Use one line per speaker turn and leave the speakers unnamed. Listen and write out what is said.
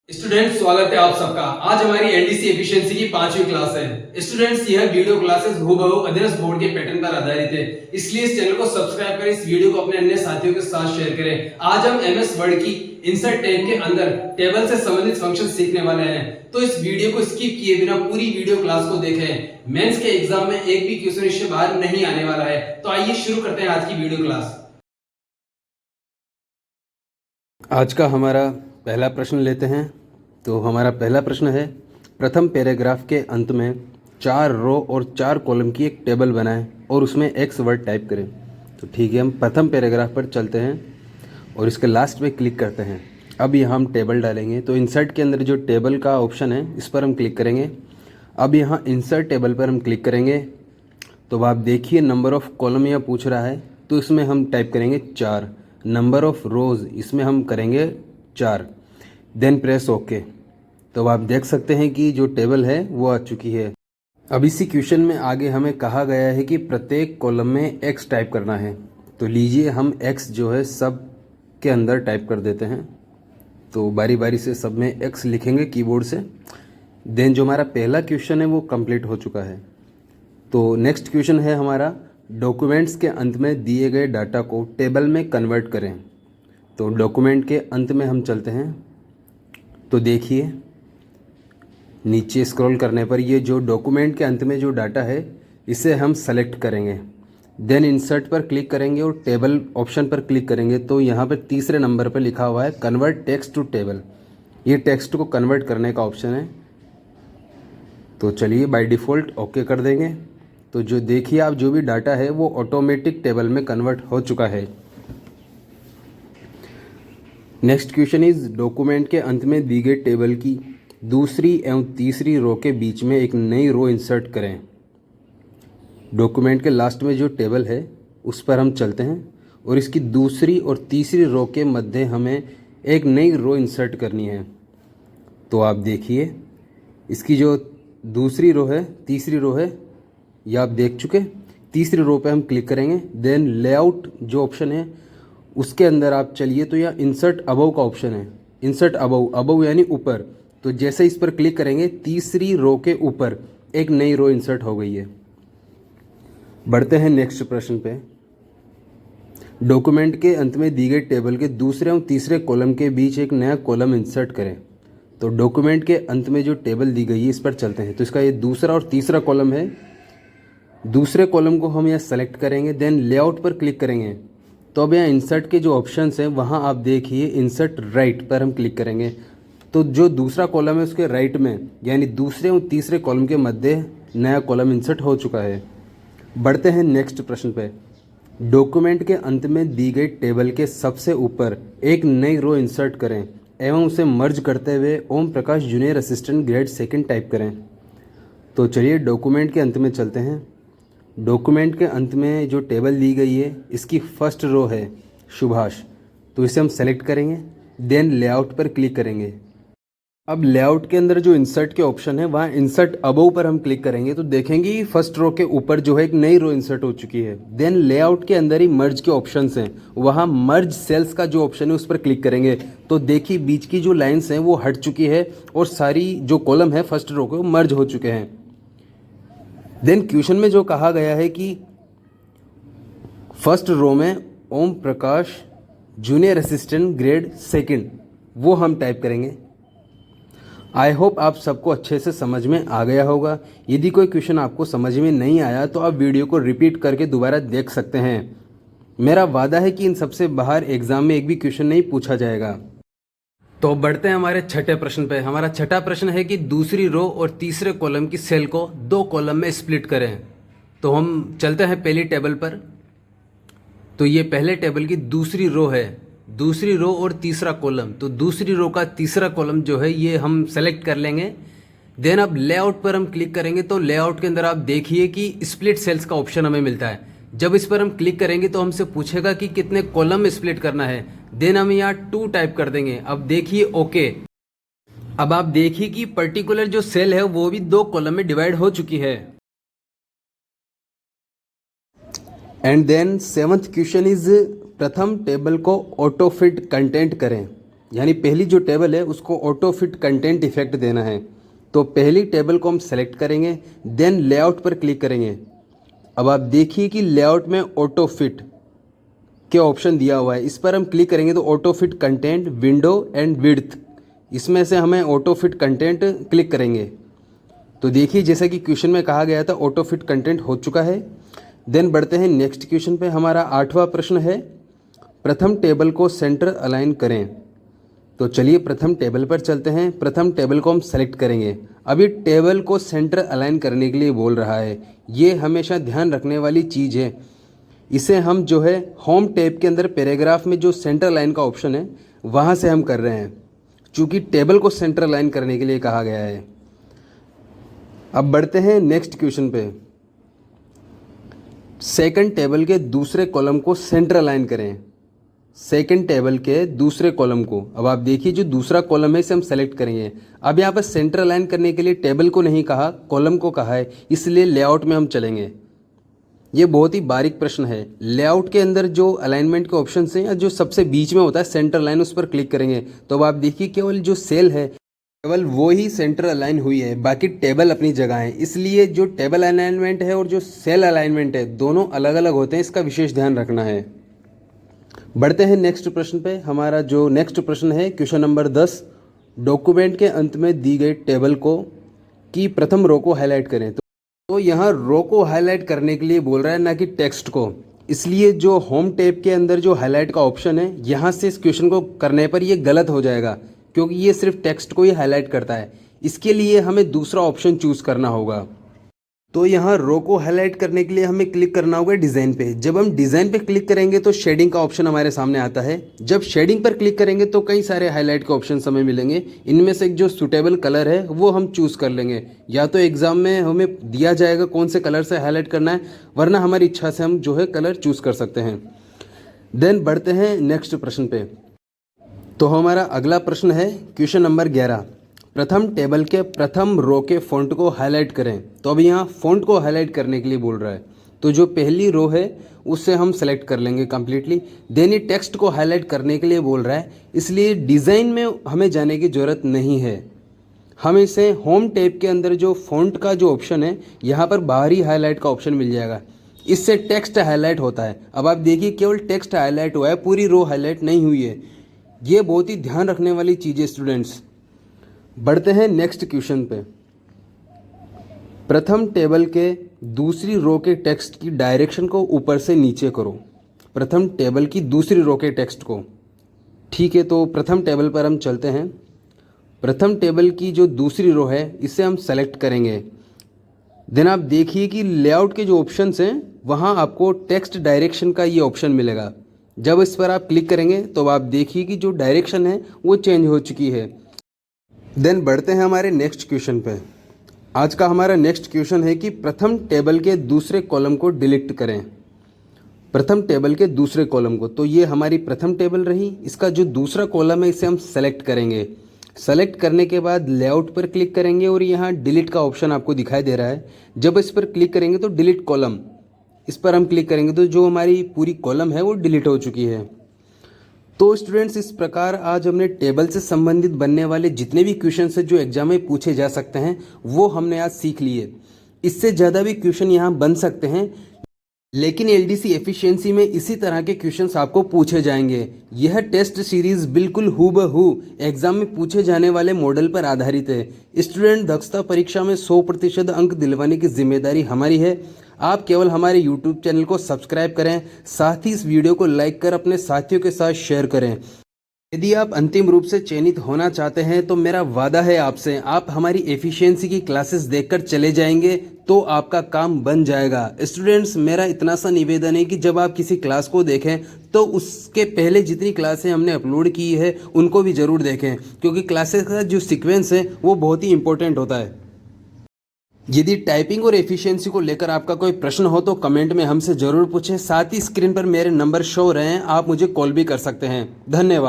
Students, स्वागत है आप सबका। आज हमारी एनडीसी एफिशिएंसी की 5वीं क्लास है। स्टूडेंट्स, यह वीडियो क्लासेस हूबहू अधीनस्थ बोर्ड के पैटर्न पर आधारित है, इसलिए इस चैनल को सब्सक्राइब करें, इस वीडियो को अपने अन्य साथियों के साथ शेयर करें। आज हम एमएस वर्ड की इंसर्ट टैग के अंदर टेबल से संबंधित फंक्शन सीखने वाले हैं, तो इस वीडियो को स्किप किए बिना पूरी वीडियो क्लास को देखें। मेंस के एग्जाम में एक भी क्वेश्चन इससे बाहर नहीं आने वाला है। तो आइए शुरू करते हैं आज की वीडियो क्लास।
आज का हमारा पहला प्रश्न लेते हैं। तो हमारा पहला प्रश्न है, प्रथम पैराग्राफ के अंत में 4 रो और 4 कॉलम की एक टेबल बनाएं और उसमें एक्स वर्ड टाइप करें। तो ठीक है, हम प्रथम पैराग्राफ पर चलते हैं और इसके लास्ट में क्लिक करते हैं। अब यहाँ हम टेबल डालेंगे, तो इंसर्ट के अंदर जो टेबल का ऑप्शन है इस पर हम क्लिक करेंगे। अब यहाँ इंसर्ट टेबल पर हम क्लिक करेंगे तो आप देखिए नंबर ऑफ़ कॉलम यह पूछ रहा है, तो इसमें हम टाइप करेंगे 4। नंबर ऑफ़ रोज़ इसमें हम करेंगे 4, देन प्रेस ओके। तो आप देख सकते हैं कि जो टेबल है वो आ चुकी है। अब इसी क्वेश्चन में आगे हमें कहा गया है कि प्रत्येक कॉलम में एक्स टाइप करना है। तो लीजिए हम एक्स जो है सब के अंदर टाइप कर देते हैं। तो बारी बारी से सब में एक्स लिखेंगे कीबोर्ड से। देन जो हमारा पहला क्वेश्चन है वो कंप्लीट हो चुका है। तो नेक्स्ट क्वेश्चन है हमारा, डॉक्यूमेंट्स के अंत में दिए गए डाटा को टेबल में कन्वर्ट करें। तो डॉक्यूमेंट के अंत में हम चलते हैं। तो देखिए नीचे स्क्रॉल करने पर ये जो डॉक्यूमेंट के अंत में जो डाटा है इसे हम सेलेक्ट करेंगे। देन इंसर्ट पर क्लिक करेंगे और टेबल ऑप्शन पर क्लिक करेंगे। तो यहाँ पर तीसरे नंबर पर लिखा हुआ है कन्वर्ट टेक्स्ट टू टेबल। ये टेक्स्ट को कन्वर्ट करने का ऑप्शन है। तो चलिए बाय डिफ़ॉल्ट ओके कर देंगे। तो जो देखिए आप जो भी डाटा है वो ऑटोमेटिक टेबल में कन्वर्ट हो चुका है। नेक्स्ट क्वेश्चन इज, डॉक्यूमेंट के अंत में दी गई टेबल की दूसरी एवं तीसरी रो के बीच में एक नई रो इंसर्ट करें। डॉक्यूमेंट के लास्ट में जो टेबल है उस पर हम चलते हैं और इसकी दूसरी और तीसरी रो के मध्य हमें एक नई रो इंसर्ट करनी है। तो आप देखिए इसकी जो दूसरी रो है, तीसरी रो है, ये आप देख चुके। तीसरी रो पे हम क्लिक करेंगे। देन लेआउट जो ऑप्शन है उसके अंदर आप चलिए, तो यह इंसर्ट अबव का ऑप्शन है। इंसर्ट अबव, अबव यानी ऊपर। तो जैसे इस पर क्लिक करेंगे तीसरी रो के ऊपर एक नई रो इंसर्ट हो गई है। बढ़ते हैं नेक्स्ट प्रश्न पे। डॉक्यूमेंट के अंत में दी गई टेबल के दूसरे और तीसरे कॉलम के बीच एक नया कॉलम इंसर्ट करें। तो डॉक्यूमेंट के अंत में जो टेबल दी गई है इस पर चलते हैं। तो इसका ये दूसरा और तीसरा कॉलम है। दूसरे कॉलम को हम यहाँ सेलेक्ट करेंगे, देन लेआउट पर क्लिक करेंगे। तो अब यहाँ इंसर्ट के जो ऑप्शंस हैं वहाँ आप देखिए इंसर्ट राइट पर हम क्लिक करेंगे। तो जो दूसरा कॉलम है उसके राइट में यानी दूसरे और तीसरे कॉलम के मध्य नया कॉलम इंसर्ट हो चुका है। बढ़ते हैं नेक्स्ट प्रश्न पे। डॉक्यूमेंट के अंत में दी गई टेबल के सबसे ऊपर एक नई रो इंसर्ट करें एवं उसे मर्ज करते हुए Om Prakash junior assistant grade 2 type करें। तो चलिए डॉक्यूमेंट के अंत में चलते हैं। डॉक्यूमेंट के अंत में जो टेबल दी गई है इसकी फर्स्ट रो है सुभाष। तो इसे हम सेलेक्ट करेंगे, देन लेआउट पर क्लिक करेंगे। अब लेआउट के अंदर जो इंसर्ट के ऑप्शन है वहाँ इंसर्ट अबव पर हम क्लिक करेंगे तो देखेंगे फर्स्ट रो के ऊपर जो है एक नई रो इंसर्ट हो चुकी है। देन लेआउट के अंदर ही मर्ज के ऑप्शंस हैं, वहाँ मर्ज सेल्स का जो ऑप्शन है उस पर क्लिक करेंगे। तो देखिए बीच की जो लाइन्स हैं वो हट चुकी है और सारी जो कॉलम है फर्स्ट रो के वो मर्ज हो चुके हैं। देन क्वेश्चन में जो कहा गया है कि फर्स्ट रो में Om Prakash junior assistant grade 2 वो हम टाइप करेंगे। आई होप आप सबको अच्छे से समझ में आ गया होगा। यदि कोई क्वेश्चन आपको समझ में नहीं आया तो आप वीडियो को रिपीट करके दोबारा देख सकते हैं। मेरा वादा है कि इन सबसे बाहर एग्जाम में एक भी क्वेश्चन नहीं पूछा जाएगा। तो बढ़ते हैं हमारे छठे प्रश्न पे। हमारा छठा प्रश्न है कि दूसरी रो और तीसरे कॉलम की सेल को 2 कॉलम में स्प्लिट करें। तो हम चलते हैं पहली टेबल पर। तो ये पहले टेबल की दूसरी रो है, दूसरी रो और तीसरा कॉलम। तो दूसरी रो का तीसरा कॉलम जो है ये हम सेलेक्ट कर लेंगे। देन अब लेआउट पर हम क्लिक करेंगे तो लेआउट के अंदर आप देखिए कि स्प्लिट सेल्स का ऑप्शन हमें मिलता है। जब इस पर हम क्लिक करेंगे तो हमसे पूछेगा कि कितने कॉलम में स्प्लिट करना है। देन हम यहाँ 2 टाइप कर देंगे। अब देखिए ओके। अब आप देखिए कि पर्टिकुलर जो सेल है वो भी 2 कॉलम में डिवाइड हो चुकी है। And then 7th question is, प्रथम टेबल को ऑटो फिट कंटेंट करें। यानी पहली जो टेबल है उसको ऑटो फिट कंटेंट इफेक्ट देना है। तो पहली टेबल को हम सेलेक्ट करेंगे, देन लेआउट पर क्लिक करेंगे। अब आप देखिए कि लेआउट में ऑटो फिट के ऑप्शन दिया हुआ है, इस पर हम क्लिक करेंगे तो auto fit content, window and width, इसमें से हमें ऑटो फिट कंटेंट क्लिक करेंगे। तो देखिए जैसा कि क्वेश्चन में कहा गया था ऑटो फिट कंटेंट हो चुका है। देन बढ़ते हैं नेक्स्ट क्वेश्चन पे। हमारा 8वां प्रश्न है, प्रथम टेबल को सेंटर अलाइन करें। तो चलिए प्रथम टेबल पर चलते हैं। प्रथम टेबल को हम सेलेक्ट करेंगे। अभी टेबल को सेंटर अलाइन करने के लिए बोल रहा है, ये हमेशा ध्यान रखने वाली चीज़ है। इसे हम जो है होम टैब के अंदर पैराग्राफ में जो सेंटर लाइन का ऑप्शन है वहाँ से हम कर रहे हैं, चूँकि टेबल को सेंटर लाइन करने के लिए कहा गया है। अब बढ़ते हैं नेक्स्ट क्वेश्चन पे। सेकंड टेबल के दूसरे कॉलम को सेंटर अलाइन करें। सेकंड टेबल के दूसरे कॉलम को, अब आप देखिए जो दूसरा कॉलम है इसे हम सेलेक्ट करेंगे। अब यहाँ पर सेंटर अलाइन करने के लिए टेबल को नहीं कहा, कॉलम को कहा है, इसलिए लेआउट में हम चलेंगे। ये बहुत ही बारीक प्रश्न है। लेआउट के अंदर जो अलाइनमेंट के ऑप्शन हैं या जो सबसे बीच में होता है सेंटर लाइन, उस पर क्लिक करेंगे तो अब आप देखिए केवल जो सेल है केवल वो ही सेंटर अलाइन हुई है, बाकी टेबल अपनी जगह है। इसलिए जो टेबल अलाइनमेंट है और जो सेल अलाइनमेंट है दोनों अलग अलग होते हैं, इसका विशेष ध्यान रखना है। बढ़ते हैं नेक्स्ट प्रश्न पे। हमारा जो नेक्स्ट प्रश्न है क्वेश्चन नंबर 10, डॉक्यूमेंट के अंत में दी गई टेबल को की प्रथम रो को हाईलाइट करें। तो यहाँ रो को हाईलाइट करने के लिए बोल रहा है, ना कि टेक्स्ट को। इसलिए जो होम टैब के अंदर जो हाईलाइट का ऑप्शन है, यहाँ से इस क्वेश्चन को करने पर ये गलत हो जाएगा, क्योंकि ये सिर्फ टेक्स्ट को ही हाईलाइट करता है। इसके लिए हमें दूसरा ऑप्शन चूज़ करना होगा। तो यहाँ रो को हाईलाइट करने के लिए हमें क्लिक करना होगा डिज़ाइन पे। जब हम डिज़ाइन पे क्लिक करेंगे तो शेडिंग का ऑप्शन हमारे सामने आता है। जब शेडिंग पर क्लिक करेंगे तो कई सारे हाईलाइट के ऑप्शन हमें मिलेंगे। इनमें से एक जो सूटेबल कलर है वो हम चूज़ कर लेंगे। या तो एग्ज़ाम में हमें दिया जाएगा कौन से कलर से हाईलाइट करना है, वरना हमारी इच्छा से हम जो है कलर चूज़ कर सकते हैं। देन बढ़ते हैं नेक्स्ट प्रश्न पे। तो हमारा अगला प्रश्न है क्वेश्चन नंबर 11, प्रथम टेबल के प्रथम रो के फ़ॉन्ट को हाईलाइट करें। तो अभी यहाँ फ़ॉन्ट को हाईलाइट करने के लिए बोल रहा है, तो जो पहली रो है उससे हम सेलेक्ट कर लेंगे कम्प्लीटली। देन ये टेक्स्ट को हाईलाइट करने के लिए बोल रहा है, इसलिए डिज़ाइन में हमें जाने की ज़रूरत नहीं है। हम इसे होम टैब के अंदर जो फ़ॉन्ट का जो ऑप्शन है, यहाँ पर बाहरी हाईलाइट का ऑप्शन मिल जाएगा, इससे टेक्स्ट हाईलाइट होता है। अब आप देखिए केवल टेक्स्ट हाईलाइट हुआ है, पूरी रो हाईलाइट नहीं हुई है। ये बहुत ही ध्यान रखने वाली चीज़ है स्टूडेंट्स। बढ़ते हैं नेक्स्ट क्वेश्चन पे। प्रथम टेबल के दूसरी रो के टेक्स्ट की डायरेक्शन को ऊपर से नीचे करो। प्रथम टेबल की दूसरी रो के टेक्स्ट को, ठीक है। तो प्रथम टेबल पर हम चलते हैं। प्रथम टेबल की जो दूसरी रो है इसे हम सेलेक्ट करेंगे। देन आप देखिए कि लेआउट के जो ऑप्शंस हैं वहाँ आपको टेक्स्ट डायरेक्शन का ये ऑप्शन मिलेगा। जब इस पर आप क्लिक करेंगे तो आप देखिए कि जो डायरेक्शन है वो चेंज हो चुकी है। देन बढ़ते हैं हमारे नेक्स्ट क्वेश्चन पे। आज का हमारा नेक्स्ट क्वेश्चन है कि प्रथम टेबल के दूसरे कॉलम को डिलीट करें। प्रथम टेबल के दूसरे कॉलम को, तो ये हमारी प्रथम टेबल रही, इसका जो दूसरा कॉलम है इसे हम सेलेक्ट करेंगे। सेलेक्ट करने के बाद लेआउट पर क्लिक करेंगे और यहाँ डिलीट का ऑप्शन आपको दिखाई दे रहा है। जब इस पर क्लिक करेंगे तो डिलीट कॉलम, इस पर हम क्लिक करेंगे तो जो हमारी पूरी कॉलम है वो डिलीट हो चुकी है। तो स्टूडेंट्स इस प्रकार आज हमने टेबल से संबंधित बनने वाले जितने भी क्वेश्चन है जो एग्जाम में पूछे जा सकते हैं वो हमने आज सीख लिए। इससे ज़्यादा भी क्वेश्चन यहाँ बन सकते हैं, लेकिन एलडीसी एफिशिएंसी में इसी तरह के क्वेश्चंस आपको पूछे जाएंगे। यह टेस्ट सीरीज बिल्कुल हूबहू एग्जाम में पूछे जाने वाले मॉडल पर आधारित है। स्टूडेंट दक्षता परीक्षा में 100% अंक दिलवाने की जिम्मेदारी हमारी है। आप केवल हमारे यूट्यूब चैनल को सब्सक्राइब करें, साथ ही इस वीडियो को लाइक कर अपने साथियों के साथ शेयर करें। यदि आप अंतिम रूप से चयनित होना चाहते हैं तो मेरा वादा है आपसे, आप हमारी एफिशिएंसी की क्लासेस देखकर चले जाएंगे तो आपका काम बन जाएगा। स्टूडेंट्स मेरा इतना सा निवेदन है कि जब आप किसी क्लास को देखें तो उसके पहले जितनी क्लासें हमने अपलोड की है उनको भी ज़रूर देखें, क्योंकि क्लासेस का जो सीक्वेंस है वो बहुत ही इंपॉर्टेंट होता है। यदि टाइपिंग और एफिशिएंसी को लेकर आपका कोई प्रश्न हो तो कमेंट में हमसे ज़रूर पूछें। साथ ही स्क्रीन पर मेरे नंबर शो रहे हैं, आप मुझे कॉल भी कर सकते हैं। धन्यवाद।